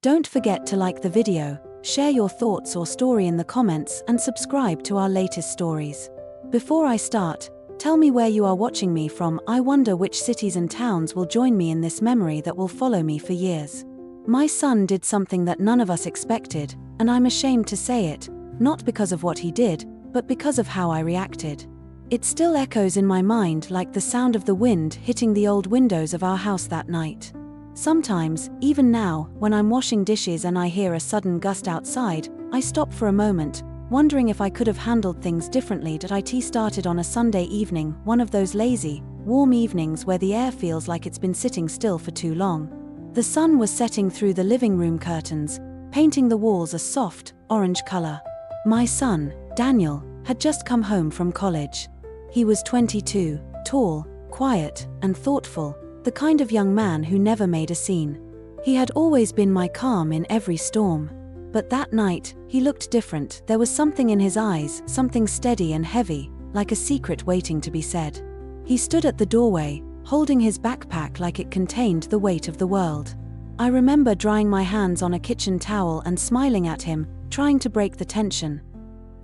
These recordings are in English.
Don't forget to like the video, share your thoughts or story in the comments, and subscribe to our latest stories. Before I start, tell me where you are watching me from. I wonder which cities and towns will join me in this memory that will follow me for years. My son did something that none of us expected, and I'm ashamed to say it, not because of what he did, but because of how I reacted. It still echoes in my mind like the sound of the wind hitting the old windows of our house that night. Sometimes, even now, when I'm washing dishes and I hear a sudden gust outside, I stop for a moment, wondering if I could have handled things differently. It started on a Sunday evening, one of those lazy, warm evenings where the air feels like it's been sitting still for too long. The sun was setting through the living room curtains, painting the walls a soft, orange color. My son, Daniel, had just come home from college. He was 22, tall, quiet, and thoughtful, the kind of young man who never made a scene. He had always been my calm in every storm. But that night, he looked different. There was something in his eyes, something steady and heavy, like a secret waiting to be said. He stood at the doorway, holding his backpack like it contained the weight of the world. I remember drying my hands on a kitchen towel and smiling at him, trying to break the tension.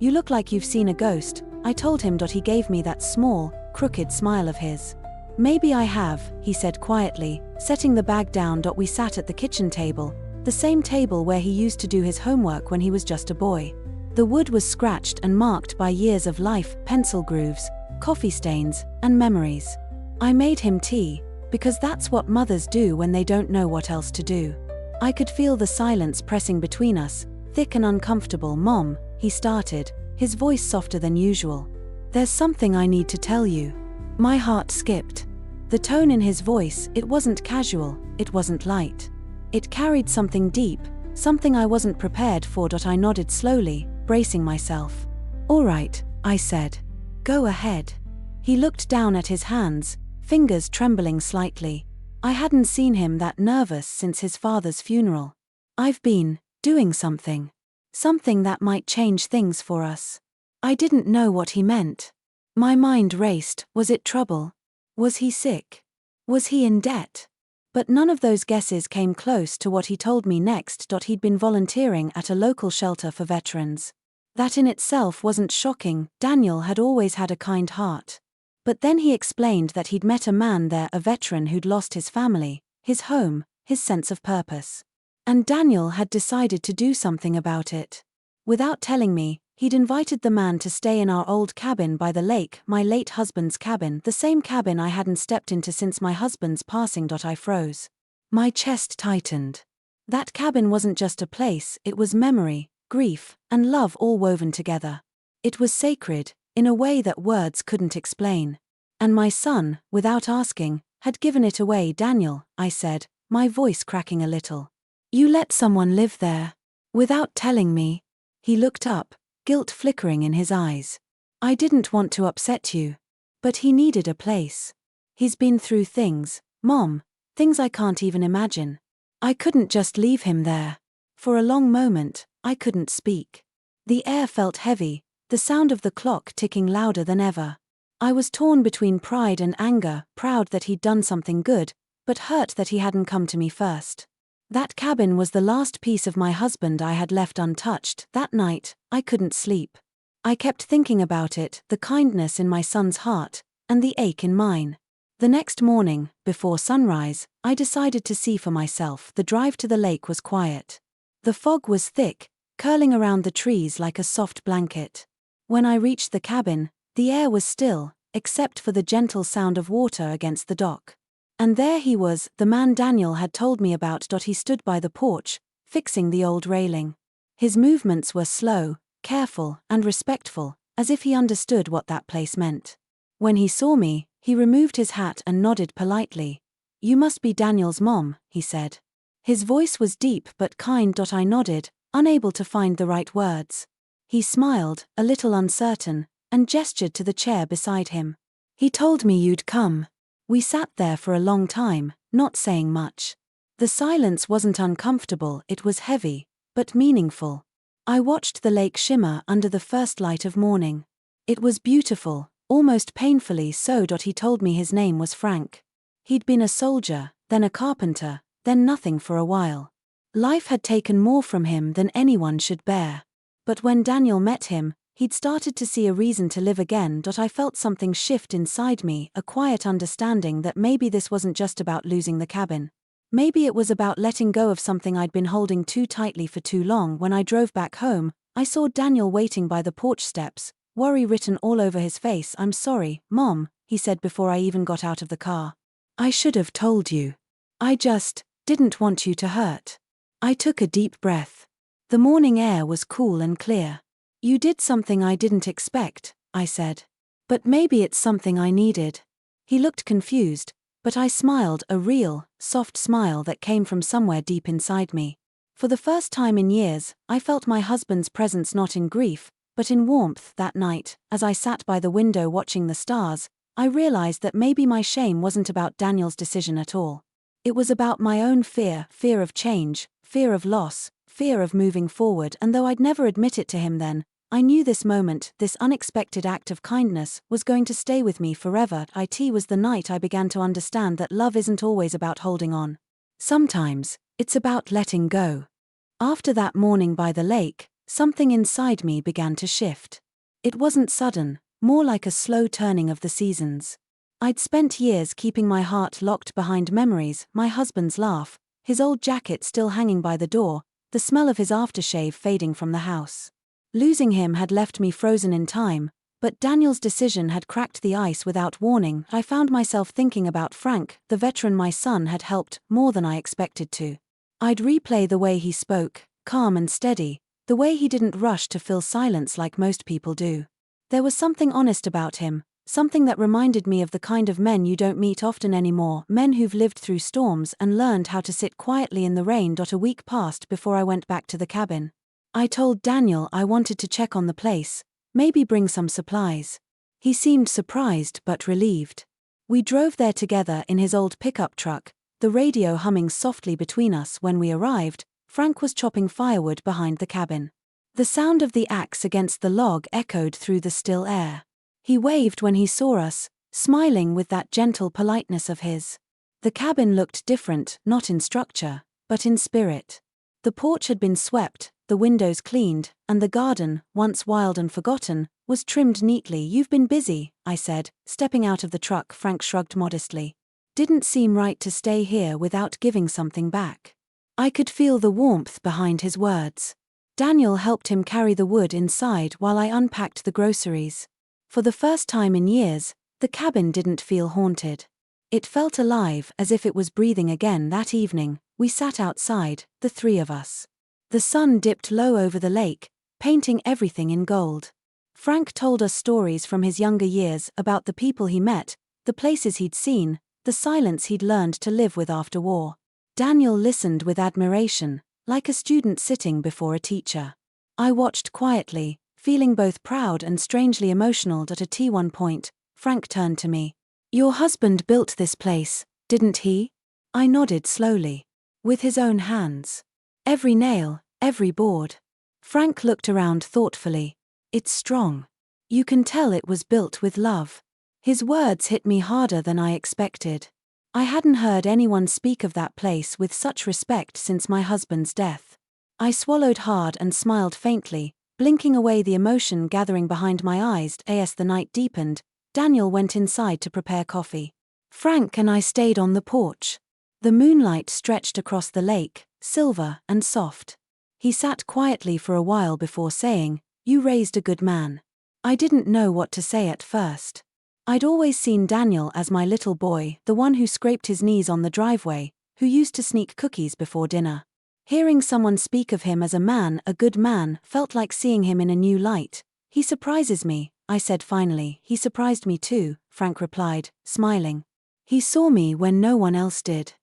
"You look like you've seen a ghost," I told him. He gave me that small, crooked smile of his. "Maybe I have," he said quietly, setting the bag down. We sat at the kitchen table, the same table where he used to do his homework when he was just a boy. The wood was scratched and marked by years of life, pencil grooves, coffee stains, and memories. I made him tea, because that's what mothers do when they don't know what else to do. I could feel the silence pressing between us, thick and uncomfortable. "Mom," he started, his voice softer than usual. "There's something I need to tell you." My heart skipped. The tone in his voice, it wasn't casual, it wasn't light. It carried something deep, something I wasn't prepared for. I nodded slowly, bracing myself. "All right," I said. "Go ahead." He looked down at his hands, fingers trembling slightly. I hadn't seen him that nervous since his father's funeral. "I've been doing something. Something that might change things for us." I didn't know what he meant. My mind raced. Was it trouble? Was he sick? Was he in debt? But none of those guesses came close to what he told me next. He'd been volunteering at a local shelter for veterans. That in itself wasn't shocking. Daniel had always had a kind heart. But then he explained that he'd met a man there, a veteran who'd lost his family, his home, his sense of purpose. And Daniel had decided to do something about it. Without telling me, he'd invited the man to stay in our old cabin by the lake, my late husband's cabin, the same cabin I hadn't stepped into since my husband's passing. I froze. My chest tightened. That cabin wasn't just a place, it was memory, grief, and love all woven together. It was sacred, in a way that words couldn't explain. And my son, without asking, had given it away. "Daniel," I said, my voice cracking a little. "You let someone live there? Without telling me?" He looked up, guilt flickering in his eyes. "I didn't want to upset you. But he needed a place. He's been through things, Mom, things I can't even imagine. I couldn't just leave him there." For a long moment, I couldn't speak. The air felt heavy, the sound of the clock ticking louder than ever. I was torn between pride and anger, proud that he'd done something good, but hurt that he hadn't come to me first. That cabin was the last piece of my husband I had left untouched. That night, I couldn't sleep. I kept thinking about it, the kindness in my son's heart, and the ache in mine. The next morning, before sunrise, I decided to see for myself. The drive to the lake was quiet. The fog was thick, curling around the trees like a soft blanket. When I reached the cabin, the air was still, except for the gentle sound of water against the dock. And there he was, the man Daniel had told me about. He stood by the porch, fixing the old railing. His movements were slow, careful, and respectful, as if he understood what that place meant. When he saw me, he removed his hat and nodded politely. "You must be Daniel's mom," he said. His voice was deep but kind. I nodded, unable to find the right words. He smiled, a little uncertain, and gestured to the chair beside him. "He told me you'd come." We sat there for a long time, not saying much. The silence wasn't uncomfortable, it was heavy, but meaningful. I watched the lake shimmer under the first light of morning. It was beautiful, almost painfully so. He told me his name was Frank. He'd been a soldier, then a carpenter, then nothing for a while. Life had taken more from him than anyone should bear. But when Daniel met him, he'd started to see a reason to live again. I felt something shift inside me, a quiet understanding that maybe this wasn't just about losing the cabin. Maybe it was about letting go of something I'd been holding too tightly for too long. When I drove back home, I saw Daniel waiting by the porch steps, worry written all over his face. "I'm sorry, Mom," he said before I even got out of the car. "I should have told you. I just didn't want you to hurt." I took a deep breath. The morning air was cool and clear. "You did something I didn't expect," I said. "But maybe it's something I needed." He looked confused, but I smiled, a real, soft smile that came from somewhere deep inside me. For the first time in years, I felt my husband's presence, not in grief, but in warmth. That night, as I sat by the window watching the stars, I realized that maybe my shame wasn't about Daniel's decision at all. It was about my own fear of change, fear of loss, fear of moving forward. And though I'd never admit it to him then, I knew this moment, this unexpected act of kindness, was going to stay with me forever. It was the night I began to understand that love isn't always about holding on. Sometimes, it's about letting go. After that morning by the lake, something inside me began to shift. It wasn't sudden, more like a slow turning of the seasons. I'd spent years keeping my heart locked behind memories, my husband's laugh, his old jacket still hanging by the door, the smell of his aftershave fading from the house. Losing him had left me frozen in time, but Daniel's decision had cracked the ice without warning. I found myself thinking about Frank, the veteran my son had helped more than I expected to. I'd replay the way he spoke, calm and steady, the way he didn't rush to fill silence like most people do. There was something honest about him, something that reminded me of the kind of men you don't meet often anymore, men who've lived through storms and learned how to sit quietly in the rain. A week passed before I went back to the cabin. I told Daniel I wanted to check on the place, maybe bring some supplies. He seemed surprised but relieved. We drove there together in his old pickup truck, the radio humming softly between us. When we arrived, Frank was chopping firewood behind the cabin. The sound of the axe against the log echoed through the still air. He waved when he saw us, smiling with that gentle politeness of his. The cabin looked different, not in structure, but in spirit. The porch had been swept, the windows cleaned, and the garden, once wild and forgotten, was trimmed neatly. "You've been busy," I said, stepping out of the truck. Frank shrugged modestly. "Didn't seem right to stay here without giving something back." I could feel the warmth behind his words. Daniel helped him carry the wood inside while I unpacked the groceries. For the first time in years, the cabin didn't feel haunted. It felt alive, as if it was breathing again. That evening, we sat outside, the three of us. The sun dipped low over the lake, painting everything in gold. Frank told us stories from his younger years about the people he met, the places he'd seen, the silence he'd learned to live with after war. Daniel listened with admiration, like a student sitting before a teacher. I watched quietly, feeling both proud and strangely emotional. At one point, Frank turned to me. "Your husband built this place, didn't he?" I nodded slowly. "With his own hands. Every nail, every board." Frank looked around thoughtfully. "It's strong. You can tell it was built with love." His words hit me harder than I expected. I hadn't heard anyone speak of that place with such respect since my husband's death. I swallowed hard and smiled faintly, blinking away the emotion gathering behind my eyes. As the night deepened, Daniel went inside to prepare coffee. Frank and I stayed on the porch. The moonlight stretched across the lake, silver and soft. He sat quietly for a while before saying, "You raised a good man." I didn't know what to say at first. I'd always seen Daniel as my little boy, the one who scraped his knees on the driveway, who used to sneak cookies before dinner. Hearing someone speak of him as a man, a good man, felt like seeing him in a new light. "He surprises me," I said finally. "He surprised me too," Frank replied, smiling. He saw me when no one else did.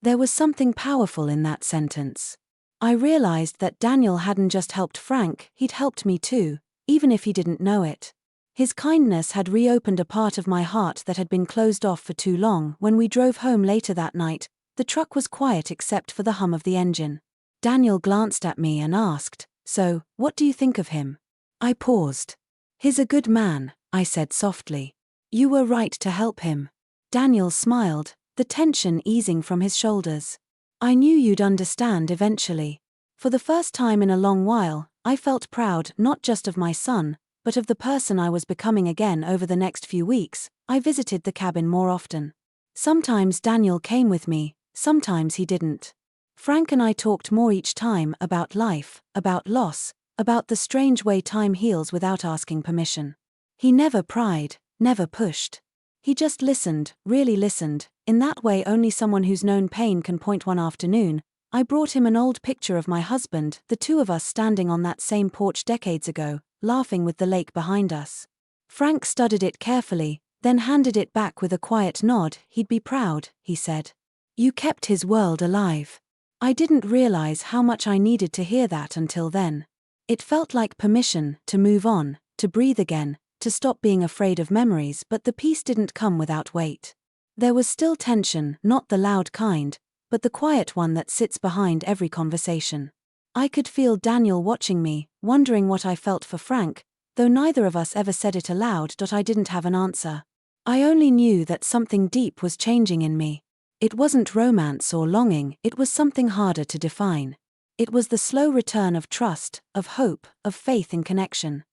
There was something powerful in that sentence. I realized that Daniel hadn't just helped Frank, he'd helped me too, even if he didn't know it. His kindness had reopened a part of my heart that had been closed off for too long. When we drove home later that night, the truck was quiet except for the hum of the engine. Daniel glanced at me and asked, "So, what do you think of him?" I paused. "He's a good man," I said softly. "You were right to help him." Daniel smiled, the tension easing from his shoulders. I knew you'd understand eventually. For the first time in a long while, I felt proud not just of my son, but of the person I was becoming again. Over the next few weeks, I visited the cabin more often. Sometimes Daniel came with me, sometimes he didn't. Frank and I talked more each time, about life, about loss, about the strange way time heals without asking permission. He never pried, never pushed. He just listened, really listened, in that way only someone who's known pain can. One afternoon, I brought him an old picture of my husband, the two of us standing on that same porch decades ago, laughing with the lake behind us. Frank studied it carefully, then handed it back with a quiet nod. He'd be proud, he said. You kept his world alive. I didn't realize how much I needed to hear that until then. It felt like permission to move on, to breathe again, to stop being afraid of memories. But the peace didn't come without weight. There was still tension, not the loud kind, but the quiet one that sits behind every conversation. I could feel Daniel watching me, wondering what I felt for Frank, though neither of us ever said it aloud. I didn't have an answer. I only knew that something deep was changing in me. It wasn't romance or longing, it was something harder to define. It was the slow return of trust, of hope, of faith in connection.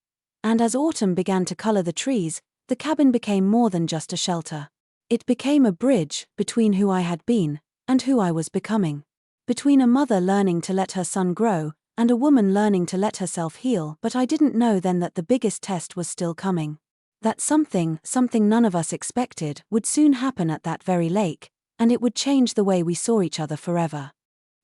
And as autumn began to color the trees, the cabin became more than just a shelter. It became a bridge between who I had been and who I was becoming. Between a mother learning to let her son grow and a woman learning to let herself heal. But I didn't know then that the biggest test was still coming. That something none of us expected, would soon happen at that very lake, and it would change the way we saw each other forever.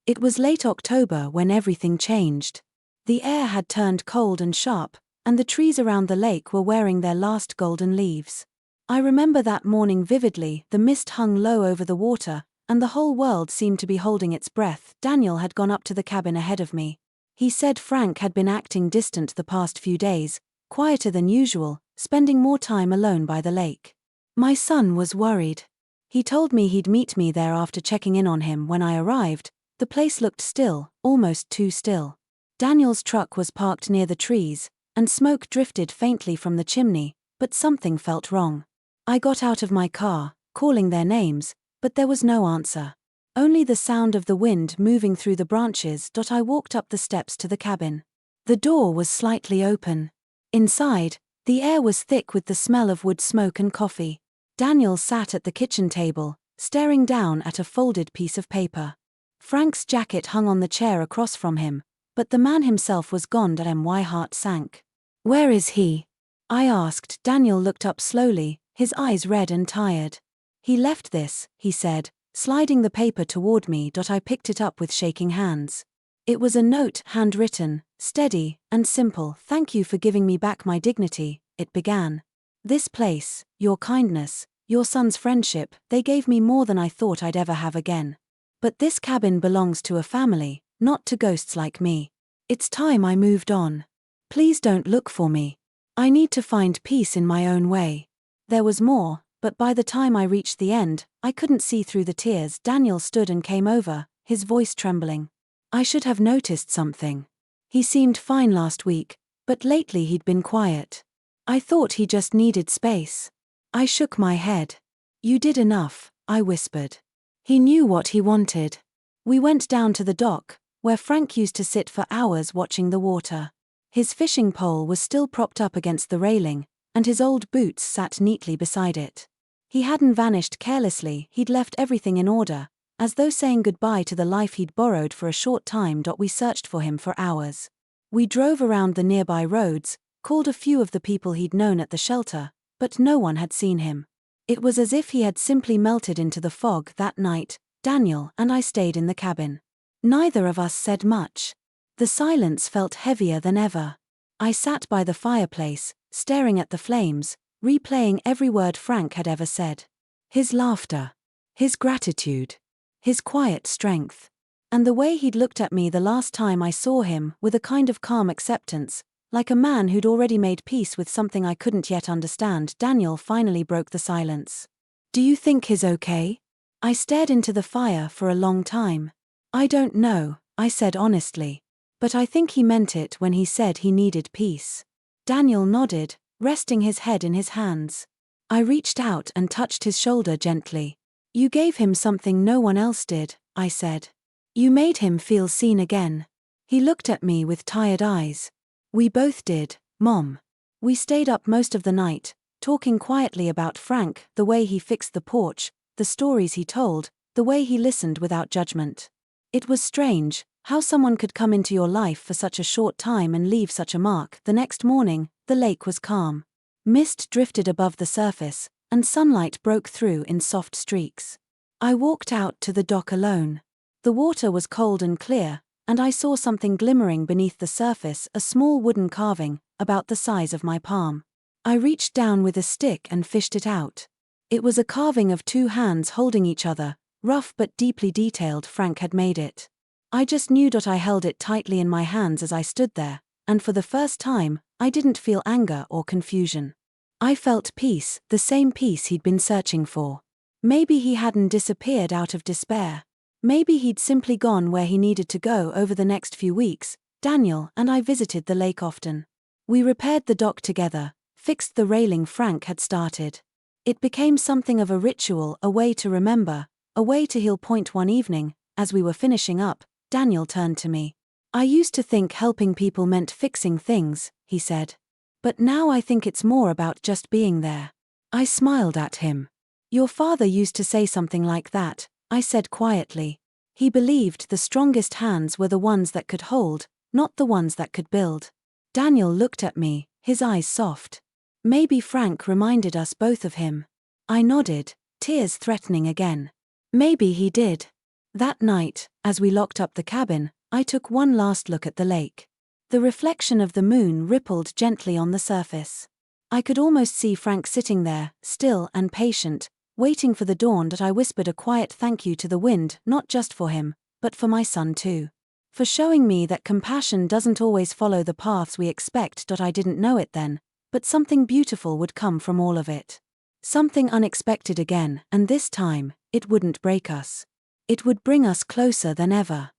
It was late October when everything changed. The air had turned cold and sharp, and the trees around the lake were wearing their last golden leaves. I remember that morning vividly. The mist hung low over the water, and the whole world seemed to be holding its breath. Daniel had gone up to the cabin ahead of me. He said Frank had been acting distant the past few days, quieter than usual, spending more time alone by the lake. My son was worried. He told me he'd meet me there after checking in on him. When I arrived, the place looked still, almost too still. Daniel's truck was parked near the trees, and smoke drifted faintly from the chimney, but something felt wrong. I got out of my car, calling their names, but there was no answer. Only the sound of the wind moving through the branches. I walked up the steps to the cabin. The door was slightly open. Inside, the air was thick with the smell of wood smoke and coffee. Daniel sat at the kitchen table, staring down at a folded piece of paper. Frank's jacket hung on the chair across from him, but the man himself was gone. My heart sank. Where is he? I asked. Daniel looked up slowly, his eyes red and tired. He left this, he said, sliding the paper toward me. I picked it up with shaking hands. It was a note, handwritten, steady, and simple. Thank you for giving me back my dignity, it began. This place, your kindness, your son's friendship, they gave me more than I thought I'd ever have again. But this cabin belongs to a family, not to ghosts like me. It's time I moved on. Please don't look for me. I need to find peace in my own way. There was more, but by the time I reached the end, I couldn't see through the tears. Daniel stood and came over, his voice trembling. I should have noticed something. He seemed fine last week, but lately he'd been quiet. I thought he just needed space. I shook my head. You did enough, I whispered. He knew what he wanted. We went down to the dock, where Frank used to sit for hours watching the water. His fishing pole was still propped up against the railing, and his old boots sat neatly beside it. He hadn't vanished carelessly. He'd left everything in order, as though saying goodbye to the life he'd borrowed for a short time. We searched for him for hours. We drove around the nearby roads, called a few of the people he'd known at the shelter, but no one had seen him. It was as if he had simply melted into the fog. That night, Daniel and I stayed in the cabin. Neither of us said much. The silence felt heavier than ever. I sat by the fireplace, staring at the flames, replaying every word Frank had ever said. His laughter, his gratitude, his quiet strength, and the way he'd looked at me the last time I saw him, with a kind of calm acceptance, like a man who'd already made peace with something I couldn't yet understand. Daniel finally broke the silence. Do you think he's okay? I stared into the fire for a long time. I don't know, I said honestly. But I think he meant it when he said he needed peace. Daniel nodded, resting his head in his hands. I reached out and touched his shoulder gently. You gave him something no one else did, I said. You made him feel seen again. He looked at me with tired eyes. We both did, Mom. We stayed up most of the night, talking quietly about Frank, the way he fixed the porch, the stories he told, the way he listened without judgment. It was strange how someone could come into your life for such a short time and leave such a mark. The next morning, the lake was calm. Mist drifted above the surface, and sunlight broke through in soft streaks. I walked out to the dock alone. The water was cold and clear, and I saw something glimmering beneath the surface, a small wooden carving, about the size of my palm. I reached down with a stick and fished it out. It was a carving of two hands holding each other, rough but deeply detailed. Frank had made it. I just knew that I held it tightly in my hands as I stood there, and for the first time, I didn't feel anger or confusion. I felt peace, the same peace he'd been searching for. Maybe he hadn't disappeared out of despair. Maybe he'd simply gone where he needed to go. Over the next few weeks, Daniel and I visited the lake often. We repaired the dock together, fixed the railing Frank had started. It became something of a ritual, a way to remember, a way to heal. One evening, as we were finishing up, Daniel turned to me. I used to think helping people meant fixing things, he said. But now I think it's more about just being there. I smiled at him. Your father used to say something like that, I said quietly. He believed the strongest hands were the ones that could hold, not the ones that could build. Daniel looked at me, his eyes soft. Maybe Frank reminded us both of him. I nodded, tears threatening again. Maybe he did. That night, as we locked up the cabin, I took one last look at the lake. The reflection of the moon rippled gently on the surface. I could almost see Frank sitting there, still and patient, waiting for the dawn. That I whispered a quiet thank you to the wind, not just for him, but for my son too. For showing me that compassion doesn't always follow the paths we expect. I didn't know it then, but something beautiful would come from all of it. Something unexpected again, and this time, it wouldn't break us. It would bring us closer than ever.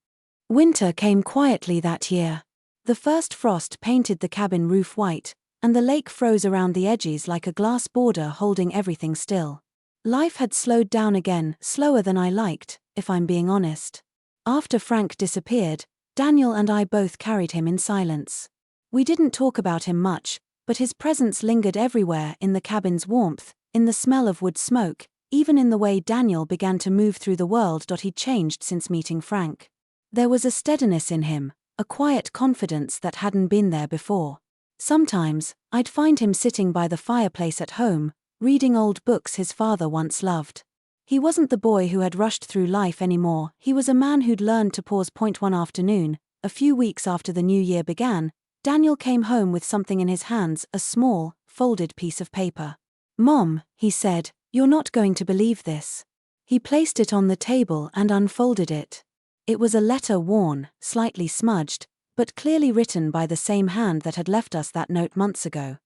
Winter came quietly that year. The first frost painted the cabin roof white, and the lake froze around the edges like a glass border holding everything still. Life had slowed down again, slower than I liked, if I'm being honest. After Frank disappeared, Daniel and I both carried him in silence. We didn't talk about him much, but his presence lingered everywhere, in the cabin's warmth, in the smell of wood smoke, even in the way Daniel began to move through the world. He'd changed since meeting Frank. There was a steadiness in him, a quiet confidence that hadn't been there before. Sometimes, I'd find him sitting by the fireplace at home, reading old books his father once loved. He wasn't the boy who had rushed through life anymore. He was a man who'd learned to pause. One afternoon, a few weeks after the new year began, Daniel came home with something in his hands, a small, folded piece of paper. Mom, he said, you're not going to believe this. He placed it on the table and unfolded it. It was a letter, worn, slightly smudged, but clearly written by the same hand that had left us that note months ago.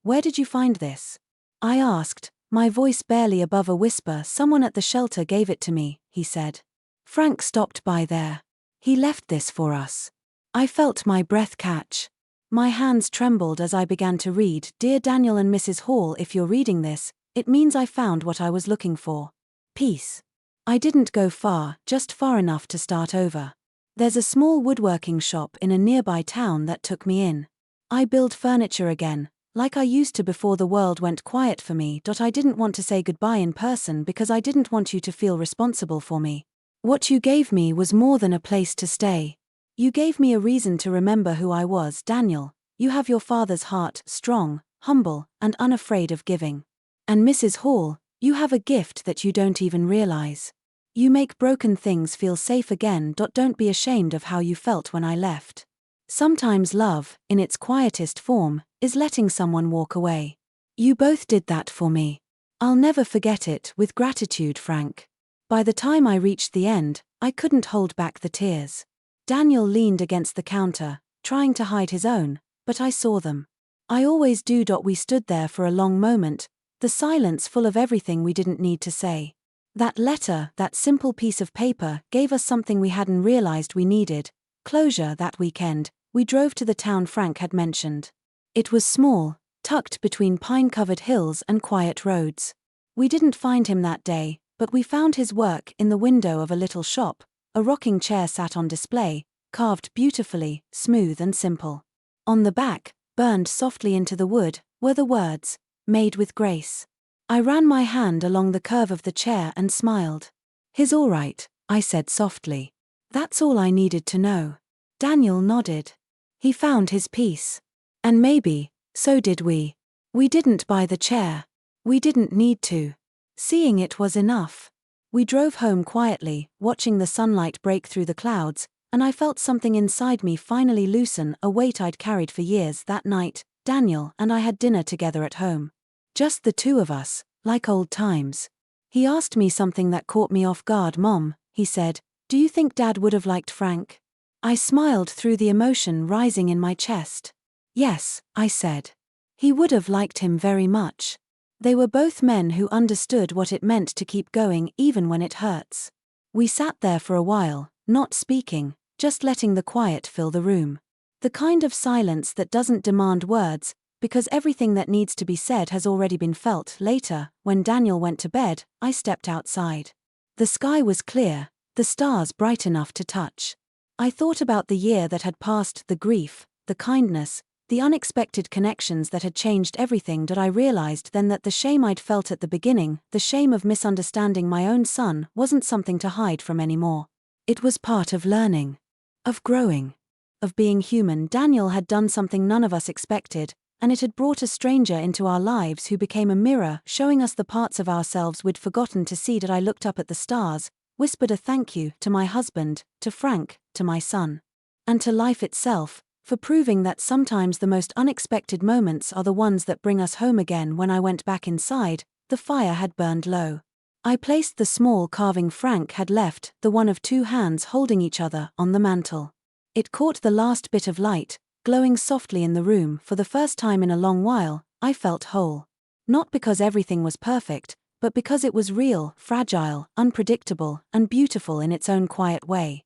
Where did you find this? I asked, my voice barely above a whisper. Someone at the shelter gave it to me, he said. Frank stopped by there. He left this for us. I felt my breath catch. My hands trembled as I began to read. Dear Daniel and Mrs. Hall, if you're reading this, it means I found what I was looking for. Peace. I didn't go far, just far enough to start over. There's a small woodworking shop in a nearby town that took me in. I build furniture again, like I used to before the world went quiet for me. I didn't want to say goodbye in person because I didn't want you to feel responsible for me. What you gave me was more than a place to stay. You gave me a reason to remember who I was. Daniel, you have your father's heart, strong, humble, and unafraid of giving. And Mrs. Hall, you have a gift that you don't even realize. You make broken things feel safe again. Don't be ashamed of how you felt when I left. Sometimes love, in its quietest form, is letting someone walk away. You both did that for me. I'll never forget it. With gratitude, Frank. By the time I reached the end, I couldn't hold back the tears. Daniel leaned against the counter, trying to hide his own, but I saw them. I always do. We stood there for a long moment, the silence full of everything we didn't need to say. That letter, that simple piece of paper, gave us something we hadn't realized we needed, closure. That weekend, we drove to the town Frank had mentioned. It was small, tucked between pine-covered hills and quiet roads. We didn't find him that day, but we found his work in the window of a little shop, A rocking chair sat on display, carved beautifully, smooth and simple. On the back, burned softly into the wood, were the words, "Made with grace." I ran my hand along the curve of the chair and smiled. "He's all right," I said softly. "That's all I needed to know." Daniel nodded. He found his peace. And maybe, so did we. We didn't buy the chair. We didn't need to. Seeing it was enough. We drove home quietly, watching the sunlight break through the clouds, and I felt something inside me finally loosen a weight I'd carried for years. That night, Daniel and I had dinner together at home. Just the two of us, like old times. He asked me something that caught me off guard. "Mom," he said, "do you think Dad would have liked Frank?" I smiled through the emotion rising in my chest. "Yes," I said. "He would have liked him very much." They were both men who understood what it meant to keep going even when it hurts. We sat there for a while, not speaking, just letting the quiet fill the room. The kind of silence that doesn't demand words, because everything that needs to be said has already been felt. Later, when Daniel went to bed, I stepped outside. The sky was clear, the stars bright enough to touch. I thought about the year that had passed, the grief, the kindness, the unexpected connections that had changed everything. That I realized then that the shame I'd felt at the beginning, the shame of misunderstanding my own son, wasn't something to hide from anymore. It was part of learning. Of growing. Of being human. Daniel had done something none of us expected, and it had brought a stranger into our lives who became a mirror, showing us the parts of ourselves we'd forgotten to see. That I looked up at the stars, whispered a thank you to my husband, to Frank, to my son, and to life itself, for proving that sometimes the most unexpected moments are the ones that bring us home again. When I went back inside, the fire had burned low. I placed the small carving Frank had left, the one of two hands holding each other, on the mantel. It caught the last bit of light, glowing softly in the room. For the first time in a long while, I felt whole. Not because everything was perfect, but because it was real, fragile, unpredictable, and beautiful in its own quiet way.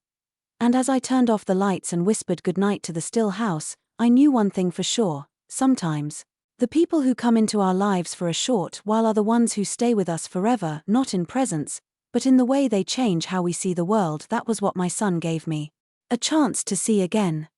And as I turned off the lights and whispered goodnight to the still house, I knew one thing for sure: sometimes, the people who come into our lives for a short while are the ones who stay with us forever, not in presence, but in the way they change how we see the world. That was what my son gave me. A chance to see again.